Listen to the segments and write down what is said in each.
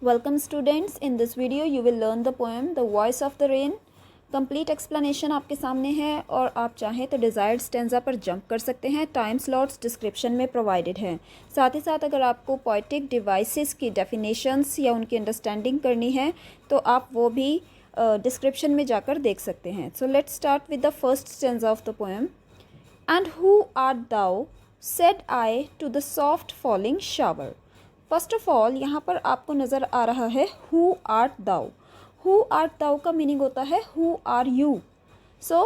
Welcome students, in this video you will learn the poem The Voice of the Rain. Complete explanation आपके सामने है और आप चाहें तो डिज़ायर्ड स्टेंजा पर जंप कर सकते हैं। टाइम स्लॉट्स डिस्क्रिप्शन में प्रोवाइडेड हैं। साथ ही साथ अगर आपको पोएटिक डिवाइसेस की डेफिनेशंस या उनकी अंडरस्टैंडिंग करनी है तो आप वो भी डिस्क्रिप्शन में जाकर देख सकते हैं। So let's start with the first stanza of the poem. And who art thou said I to the soft falling shower. First of all यहाँ पर आपको नज़र आ रहा है who art thou. Who art thou का मीनिंग होता है who are you. So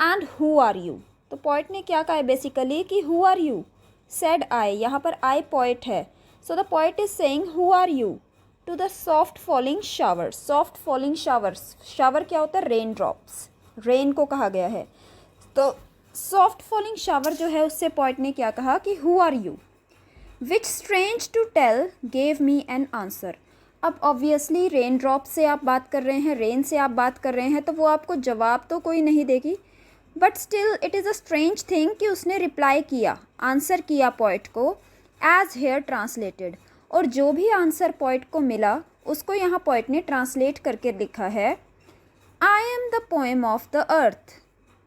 and who are you, तो पोइट ने क्या कहा है बेसिकली कि who are you said I, यहाँ पर आई पोइट है। So the poet is saying who are you to the soft falling shower. Soft falling showers, shower क्या होता है? रेन ड्रॉप्स, रेन को कहा गया है। तो सॉफ्ट फॉलिंग शावर जो है उससे पोइट ने क्या कहा कि who are you which strange to tell gave me an answer. अब ऑब्वियसली रेन ड्रॉप से आप बात कर रहे हैं, रेन से आप बात कर रहे हैं, तो वो आपको जवाब तो कोई नहीं देगी, but still it is a strange thing कि उसने रिप्लाई किया, आंसर किया पोइट को एज हेयर ट्रांसलेटेड। और जो भी आंसर पोइट को मिला उसको यहाँ पोइट ने ट्रांसलेट करके लिखा है आई am the poem of the earth,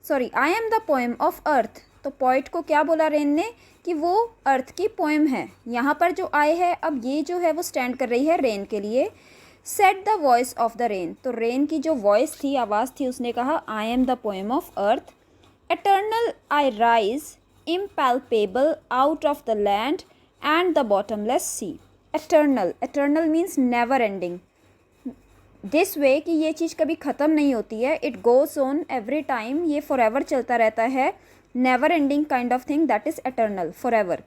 sorry I am the poem of अर्थ। तो पोइट को क्या बोला रेन ने कि वो अर्थ की पोएम है। यहाँ पर जो आई है, अब ये जो है वो स्टैंड कर रही है रेन के लिए। Set the voice of the rain, तो रेन की जो वॉइस थी, आवाज़ थी, उसने कहा I am the poem of earth. Eternal I rise impalpable out of the land and the bottomless sea. Eternal, eternal means never ending, this way कि ये चीज़ कभी ख़त्म नहीं होती है। It goes on every time, ये फॉर एवर चलता रहता है। Never ending kind of thing, that is eternal, for ever.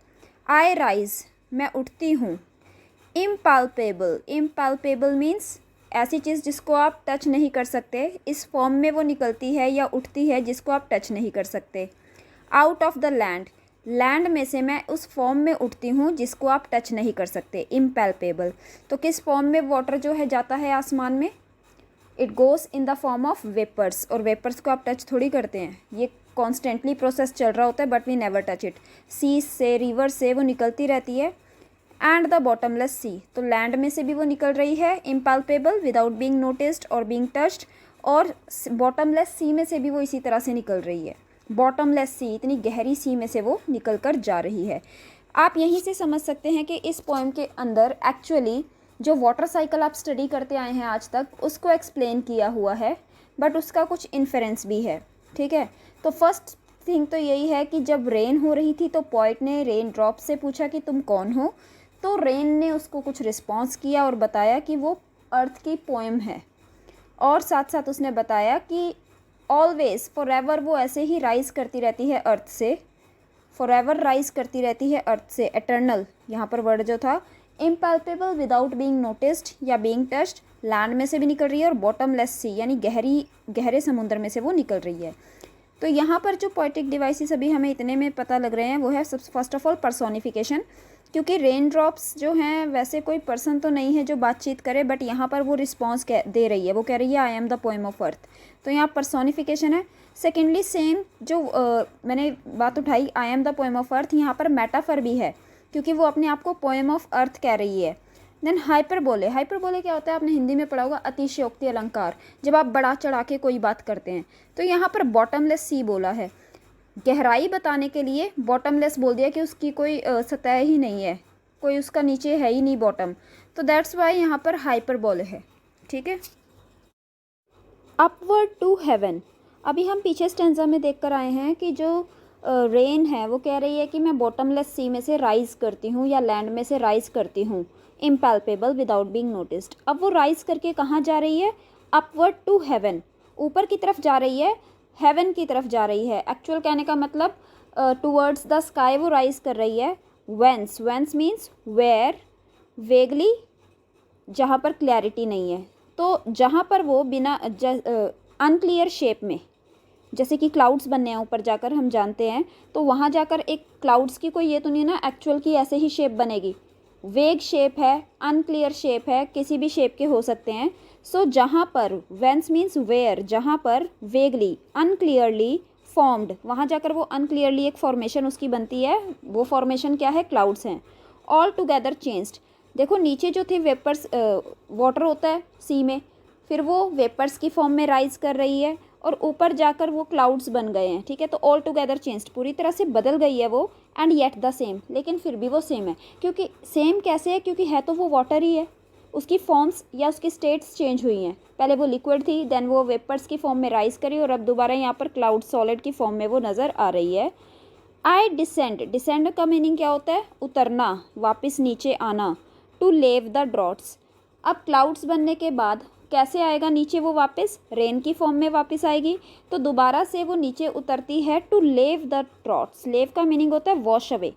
I rise, मैं उठती हूँ। इम्पैल्पेबल, इम्पैल्पेबल मीन्स ऐसी चीज़ जिसको आप टच नहीं कर सकते, इस फॉर्म में वो निकलती है या उठती है जिसको आप टच नहीं कर सकते। Out of the land, land में से मैं उस फॉर्म में उठती हूँ जिसको आप टच नहीं कर सकते। इम्पैल्पेबल, तो किस फॉर्म में वाटर जो है जाता है आसमान में? It goes in the form of vapours, और वेपर्स को आप टच थोड़ी करते हैं, ये कॉन्स्टेंटली प्रोसेस चल रहा होता है, but we never touch it. Sea से, रिवर से वो निकलती रहती है। एंड द बॉटमलेस सी, तो लैंड में से भी वो निकल रही है, इम्पैल्पेबल, विदाउट बीइंग नोटिस्ड और बीइंग टच्ड। और बॉटमलेस सी में से भी वो इसी तरह से निकल रही है। बॉटमलेस सी, इतनी गहरी सी में से वो निकल कर जा रही है। आप यहीं से समझ सकते हैं कि इस पोएम के अंदर एक्चुअली जो वाटर साइकिल आप स्टडी करते आए हैं आज तक, उसको एक्सप्लेन किया हुआ है, बट उसका कुछ इन्फेरेंस भी है। ठीक है, तो फर्स्ट थिंग तो यही है कि जब रेन हो रही थी तो पोइट ने रेन ड्रॉप से पूछा कि तुम कौन हो, तो रेन ने उसको कुछ रिस्पॉन्स किया और बताया कि वो अर्थ की पोएम है। और साथ साथ उसने बताया कि ऑलवेज, फॉर एवर, वो ऐसे ही राइज करती रहती है अर्थ से, फॉर एवर राइज करती रहती है अर्थ से। एटर्नल यहाँ पर वर्ड जो था, इम्पैल्पेबल विदाउट बीइंग नोटिस्ड या बीइंग टच्ड, लैंड में से भी निकल रही है, और बॉटमलेस सी यानी गहरे समुद्र में से वो निकल रही है। तो यहाँ पर जो पोएटिक डिवाइसेस अभी हमें इतने में पता लग रहे हैं वो है फर्स्ट ऑफ ऑल पर्सोनिफिकेशन, क्योंकि रेन ड्रॉप्स जो हैं वैसे कोई पर्सन तो नहीं है जो बातचीत करे, बट यहाँ पर वो रिस्पॉन्स दे रही है, वो कह रही है आई एम द पोएम ऑफ अर्थ, तो यहाँ पर्सोनिफिकेशन है। सेकेंडली सेम जो मैंने बात उठाई आई एम द पोएम ऑफ अर्थ, यहाँ पर मेटाफर भी है, क्योंकि वो अपने आप को पोएम ऑफ अर्थ कह रही है। देन हाइपरबोले, हाइपरबोले क्या होता है? आपने हिंदी में पढ़ा होगा, अतिशयोक्ति अलंकार, जब आप बढ़ा चढ़ा के कोई बात करते हैं। तो यहाँ पर बॉटमलेस सी बोला है, गहराई बताने के लिए बॉटमलेस बोल दिया कि उसकी कोई सतह ही नहीं है, कोई उसका नीचे है ही नहीं बॉटम, तो दैट्स वाई यहाँ पर हाइपरबोले है। ठीक है, अपवर्ड टू हेवन, अभी हम पीछे स्टेंजा में देख कर आए हैं कि जो रेन है वो कह रही है कि मैं बॉटमलेस सी में से राइज करती हूँ या लैंड में से राइज करती हूँ, इम्पैल्पेबल विदाउट बीइंग नोटिस्ड। अब वो राइज करके कहाँ जा रही है? अपवर्ड टू हेवन, ऊपर की तरफ जा रही है, हेवन की तरफ जा रही है। एक्चुअल कहने का मतलब टूवर्ड्स द स्काई वो राइज कर रही है। Whence, whence means where, vaguely, जहाँ पर क्लैरिटी नहीं है, तो जहाँ पर वो बिना अनक्लियर शेप में, जैसे कि क्लाउड्स बनने हैं ऊपर जाकर, हम जानते हैं, तो वहाँ जाकर एक क्लाउड्स की कोई ये तो नहीं ना एक्चुअल की ऐसे ही शेप बनेगी, वेग शेप है, अनक्लियर शेप है, किसी भी शेप के हो सकते हैं। सो जहाँ पर, वेंस मीन्स वेयर, जहाँ पर वेगली, अनक्लियरली फॉर्म्ड, वहाँ जाकर वो अनक्लियरली एक फॉर्मेशन उसकी बनती है, वो फॉर्मेशन क्या है? क्लाउड्स हैं। ऑल टुगेदर चेंज्ड, देखो नीचे जो थे वेपर्स, वाटर होता है सी में, फिर वो वेपर्स की फॉर्म में राइज कर रही है और ऊपर जाकर वो क्लाउड्स बन गए हैं, ठीक है। तो ऑल टुगेदर चेंज्ड, पूरी तरह से बदल गई है वो, एंड येट द सेम, लेकिन फिर भी वो सेम है। क्योंकि सेम कैसे है, क्योंकि है तो वो वाटर ही है, उसकी फॉर्म्स या उसकी स्टेट्स चेंज हुई हैं। पहले वो लिक्विड थी, देन वो वेपर्स की फॉर्म में राइज करी, और अब दोबारा यहाँ पर क्लाउड सॉलिड की फॉर्म में वो नज़र आ रही है। आई डिसेंड, डिसेंड का मीनिंग क्या होता है, उतरना, वापस नीचे आना। टू लेव द ड्रॉट्स, अब क्लाउड्स बनने के बाद कैसे आएगा नीचे वो वापस, रेन की फॉर्म में वापस आएगी। तो दोबारा से वो नीचे उतरती है टू लेव द ड्रॉट्स। लेव का मीनिंग होता है वॉश अवे,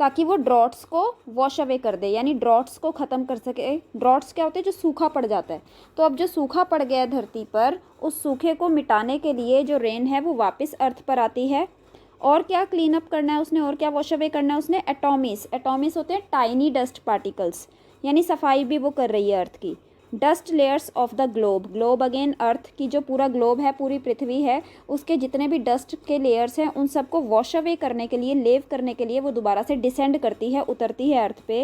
ताकि वो ड्रॉट्स को वॉश अवे कर दे, यानी ड्रॉट्स को ख़त्म कर सके। ड्रॉट्स क्या होते हैं, जो सूखा पड़ जाता है। तो अब जो सूखा पड़ गया है धरती पर, उस सूखे को मिटाने के लिए जो रेन है वो वापस अर्थ पर आती है। और क्या क्लीन अप करना है उसने, और क्या वॉश अवे करना है उसने, एटॉमिस। एटॉमिस होते हैं टाइनी डस्ट पार्टिकल्स, यानी सफाई भी वो कर रही है अर्थ की। Dust layers of the globe, globe again earth की जो पूरा ग्लोब है, पूरी पृथ्वी है, उसके जितने भी डस्ट के लेयर्स हैं उन सबको वॉश अवे करने के लिए, लेव करने के लिए वो दोबारा से डिसेंड करती है, उतरती है अर्थ पे।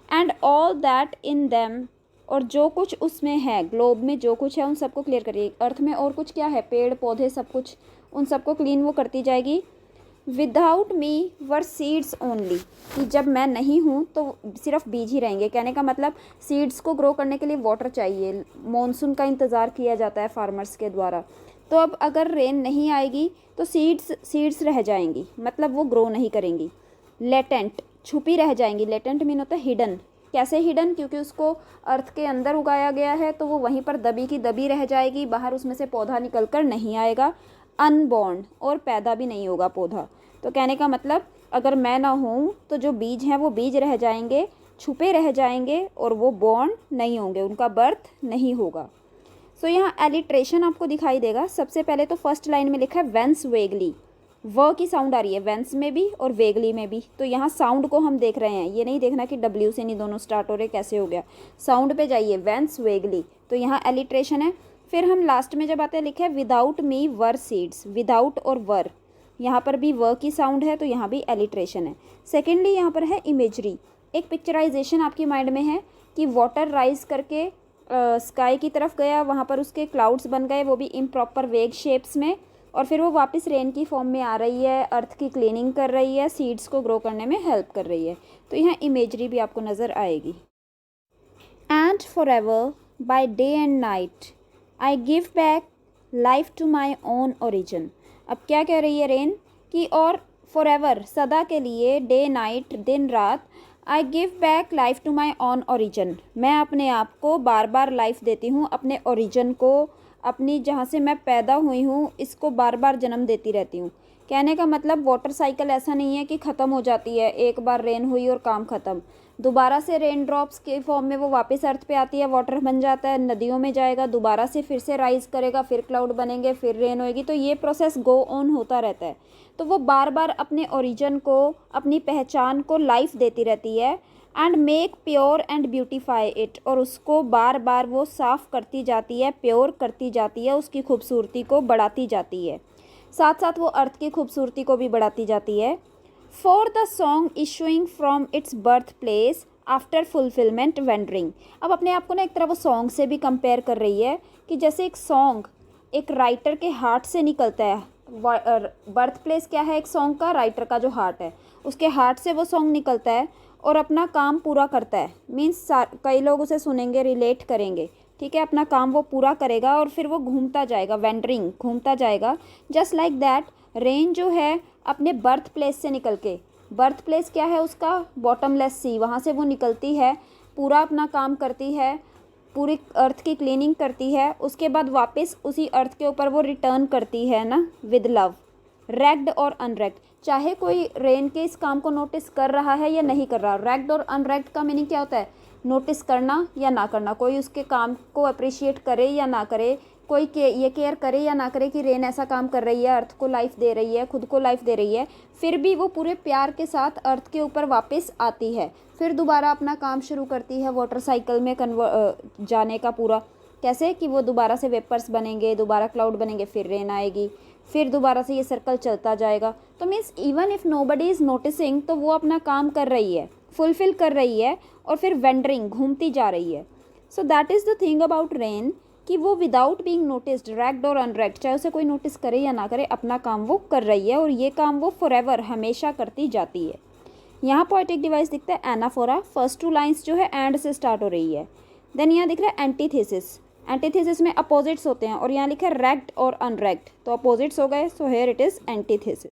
And all that in them, और जो कुछ उसमें है, ग्लोब में जो कुछ है उन सबको क्लियर करिए। अर्थ में और कुछ क्या है, पेड़ पौधे सब कुछ, उन सबको क्लीन वो करती जाएगी। विदाउट मी वर सीड्स ओनली, कि जब मैं नहीं हूँ तो सिर्फ बीज ही रहेंगे। कहने का मतलब सीड्स को ग्रो करने के लिए वाटर चाहिए, मॉनसून का इंतज़ार किया जाता है फार्मर्स के द्वारा। तो अब अगर रेन नहीं आएगी तो सीड्स रह जाएंगी, मतलब वो ग्रो नहीं करेंगी। लेटेंट, छुपी रह जाएंगी। लेटेंट मीन होता है हिडन। कैसे हिडन, क्योंकि उसको अर्थ के अंदर उगाया गया है तो वो वहीं पर दबी की दबी रह जाएगी, बाहर उसमें से पौधा निकल कर नहीं आएगा। अनबॉर्न, और पैदा भी नहीं होगा पौधा। तो कहने का मतलब अगर मैं ना हूँ तो जो बीज हैं वो बीज रह जाएंगे, छुपे रह जाएंगे, और वो बॉर्न नहीं होंगे, उनका बर्थ नहीं होगा। सो यहाँ एलिट्रेशन आपको दिखाई देगा। सबसे पहले तो फर्स्ट लाइन में लिखा है वेंस वेगली, व की साउंड आ रही है वेंस में भी और वेगली में भी। तो यहाँ साउंड को हम देख रहे हैं, ये नहीं देखना कि डब्ल्यू से नहीं दोनों स्टार्ट हो रहे, कैसे हो गया। साउंड पे जाइए, वेंस वेगली, तो यहाँ एलिट्रेशन है। फिर हम लास्ट में जब आते हैं लिखे है विदाउट मी वर सीड्स, विदाउट और वर, यहाँ पर भी व की साउंड है तो यहाँ भी एलिट्रेशन है। सेकेंडली यहाँ पर है इमेजरी, एक पिक्चराइजेशन आपकी माइंड में है कि वाटर राइज करके स्काई की तरफ गया, वहाँ पर उसके क्लाउड्स बन गए, वो भी इम्प्रॉपर वेग शेप्स में, और फिर वो वापस रेन की फॉर्म में आ रही है, अर्थ की क्लीनिंग कर रही है, सीड्स को ग्रो करने में हेल्प कर रही है। तो यहाँ इमेजरी भी आपको नज़र आएगी। And for ever by day and night I give back life to my own origin. अब क्या कह रही है रेन कि और फॉर एवर, सदा के लिए, डे नाइट, दिन रात, I give back life to my own origin, मैं अपने आप को बार बार लाइफ देती हूँ, अपने ओरिजिन को, अपनी जहाँ से मैं पैदा हुई हूँ इसको बार बार जन्म देती रहती हूँ। कहने का मतलब वाटर साइकिल ऐसा नहीं है कि ख़त्म हो जाती है, एक बार रेन हुई और काम ख़त्म, दोबारा से रेन ड्रॉप्स के फॉर्म में वो वापस अर्थ पे आती है, वाटर बन जाता है, नदियों में जाएगा, दोबारा से फिर से राइज करेगा, फिर क्लाउड बनेंगे, फिर रेन होएगी। तो ये प्रोसेस गो ऑन होता रहता है। तो वो बार बार अपने ओरिजिन को, अपनी पहचान को लाइफ देती रहती है। And make pure and beautify it, और उसको बार बार वो साफ़ करती जाती है, प्योर करती जाती है, उसकी खूबसूरती को बढ़ाती जाती है, साथ साथ वो अर्थ की खूबसूरती को भी बढ़ाती जाती है। For the song issuing from its birth place after fulfilment wandering. अब अपने आप को ना एक तरह वो सॉन्ग से भी कंपेयर कर रही है कि जैसे एक सॉन्ग एक राइटर के हार्ट से निकलता है। बर्थ प्लेस क्या है एक सॉन्ग का, राइटर का जो हार्ट है, उसके हार्ट से वो सॉन्ग निकलता है और अपना काम पूरा करता है। मीन्स कई लोग उसे सुनेंगे, रिलेट करेंगे, ठीक है, अपना काम वो पूरा करेगा और फिर वो घूमता जाएगा, वेंडरिंग, घूमता जाएगा। जस्ट लाइक दैट रेन जो है अपने बर्थ प्लेस से निकल के, बर्थ प्लेस क्या है उसका, बॉटमलेस सी, वहाँ से वो निकलती है, पूरा अपना काम करती है, पूरी अर्थ की क्लीनिंग करती है, उसके बाद वापस उसी अर्थ के ऊपर वो रिटर्न करती है ना, विद लव, रैग्ड और अनरैग्ड। चाहे कोई रेन के इस काम को नोटिस कर रहा है या नहीं कर रहा। रैग्ड और अनरैग्ड का मीनिंग क्या होता है, नोटिस करना या ना करना, कोई उसके काम को अप्रिशिएट करे या ना करे, कोई ये केयर करे या ना करे कि रेन ऐसा काम कर रही है, अर्थ को लाइफ दे रही है, खुद को लाइफ दे रही है, फिर भी वो पूरे प्यार के साथ अर्थ के ऊपर वापस आती है, फिर दोबारा अपना काम शुरू करती है वाटर साइकिल में जाने का पूरा। कैसे कि वो दोबारा से वेपर्स बनेंगे, दोबारा क्लाउड बनेंगे, फिर रेन आएगी, फिर दोबारा से ये सर्कल चलता जाएगा। तो means even if nobody is noticing, तो वो अपना काम कर रही है, फुलफिल कर रही है और फिर वेंडरिंग, घूमती जा रही है। So that is the thing about rain कि वो विदाउट बीइंग नोटिस्ड, रैक्ड और अनरैक्ड, चाहे उसे कोई नोटिस करे या ना करे, अपना काम वो कर रही है और ये काम वो फॉरएवर, हमेशा करती जाती है। यहाँ पोएटिक डिवाइस दिखता है एनाफोरा, फर्स्ट 2 लाइन्स जो है एंड से स्टार्ट हो रही है। देन यहाँ दिख रहा है एंटीथेसिस, एंटीथेसिस में अपोजिट्स होते हैं और यहाँ लिखा है रैक्ड और अनरैक्ड, तो अपोजिट्स हो गए, so here it is antithesis.